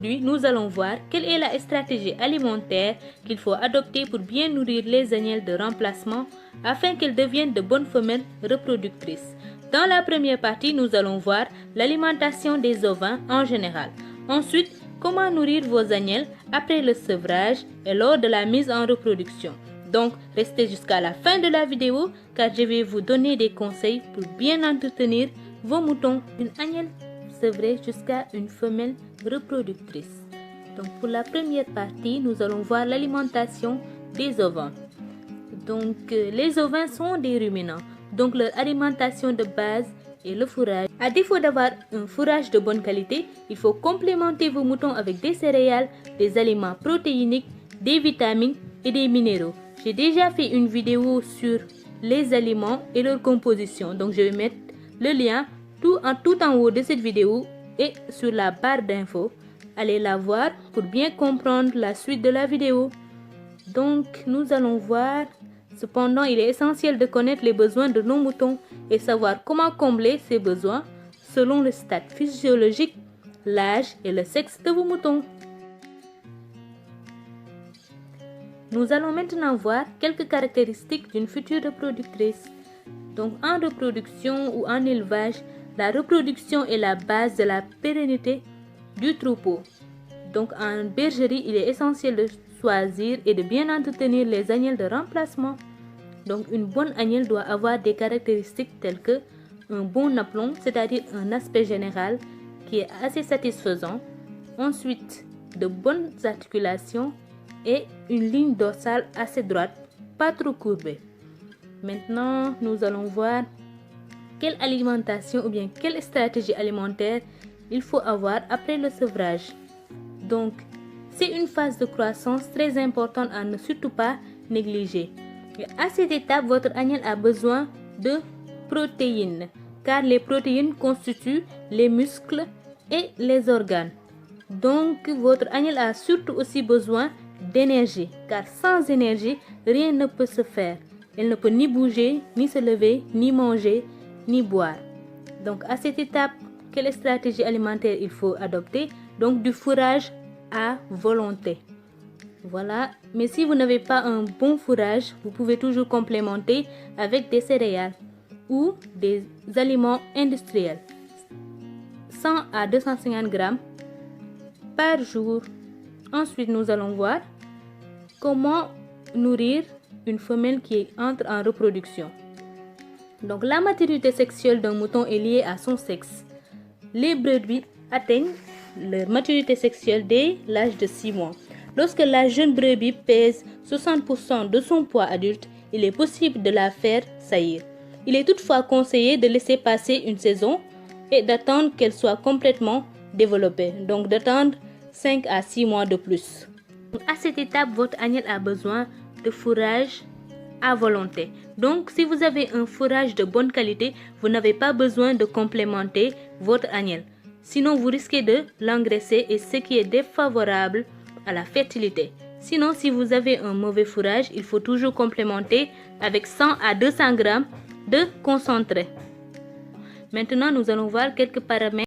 Aujourd'hui, nous allons voir quelle est la stratégie alimentaire qu'il faut adopter pour bien nourrir les agnelles de remplacement afin qu'elles deviennent de bonnes femelles reproductrices. Dans la première partie, nous allons voir l'alimentation des ovins en général. Ensuite, comment nourrir vos agnelles après le sevrage et lors de la mise en reproduction. Donc, restez jusqu'à la fin de la vidéo car je vais vous donner des conseils pour bien entretenir vos moutons. Une agnelle sevrée jusqu'à une femelle reproductrice. Donc, pour la première partie, nous allons voir l'alimentation des ovins. Donc, les ovins sont des ruminants. Donc, leur alimentation de base est le fourrage. À défaut d'avoir un fourrage de bonne qualité, il faut complémenter vos moutons avec des céréales, des aliments protéiniques, des vitamines et des minéraux. J'ai déjà fait une vidéo sur les aliments et leur composition. Donc, je vais mettre le lien tout en haut de cette vidéo et sur la barre d'infos. Allez la voir pour bien comprendre la suite de la vidéo. Donc, nous allons voir. Cependant, il est essentiel de connaître les besoins de nos moutons et savoir comment combler ces besoins selon le stade physiologique, l'âge et le sexe de vos moutons. Nous allons maintenant voir quelques caractéristiques d'une future reproductrice. Donc, en reproduction ou en élevage, la reproduction est la base de la pérennité du troupeau. Donc, en bergerie, il est essentiel de choisir et de bien entretenir les agnelles de remplacement. Donc, une bonne agnelle doit avoir des caractéristiques telles que un bon aplomb, c'est-à-dire un aspect général qui est assez satisfaisant. Ensuite, de bonnes articulations et une ligne dorsale assez droite, pas trop courbée. Maintenant, nous allons voir quelle alimentation ou bien quelle stratégie alimentaire il faut avoir après le sevrage. Donc, c'est une phase de croissance très importante à ne surtout pas négliger. Et à cette étape, votre agnelle a besoin de protéines, car les protéines constituent les muscles et les organes. Donc, votre agnelle a surtout aussi besoin d'énergie, car sans énergie, rien ne peut se faire. Elle ne peut ni bouger, ni se lever, ni manger, ni boire. Donc, à cette étape, quelle stratégie alimentaire il faut adopter? Donc, du fourrage à volonté. Voilà. Mais si vous n'avez pas un bon fourrage, vous pouvez toujours complémenter avec des céréales ou des aliments industriels. 100 à 250 grammes par jour. Ensuite, nous allons voir comment nourrir une femelle qui entre en reproduction. Donc, la maturité sexuelle d'un mouton est liée à son sexe. Les brebis atteignent leur maturité sexuelle dès l'âge de 6 mois. Lorsque la jeune brebis pèse 60% de son poids adulte, il est possible de la faire saillir. Il est toutefois conseillé de laisser passer une saison et d'attendre qu'elle soit complètement développée. Donc, d'attendre 5 à 6 mois de plus. À cette étape, votre agnelle a besoin de fourrage à volonté. Donc, si vous avez un fourrage de bonne qualité, vous n'avez pas besoin de complémenter votre agnelle. Sinon, vous risquez de l'engraisser et ce qui est défavorable à la fertilité. Sinon, si vous avez un mauvais fourrage, il faut toujours complémenter avec 100 à 200 grammes de concentré. Maintenant, nous allons voir quelques paramètres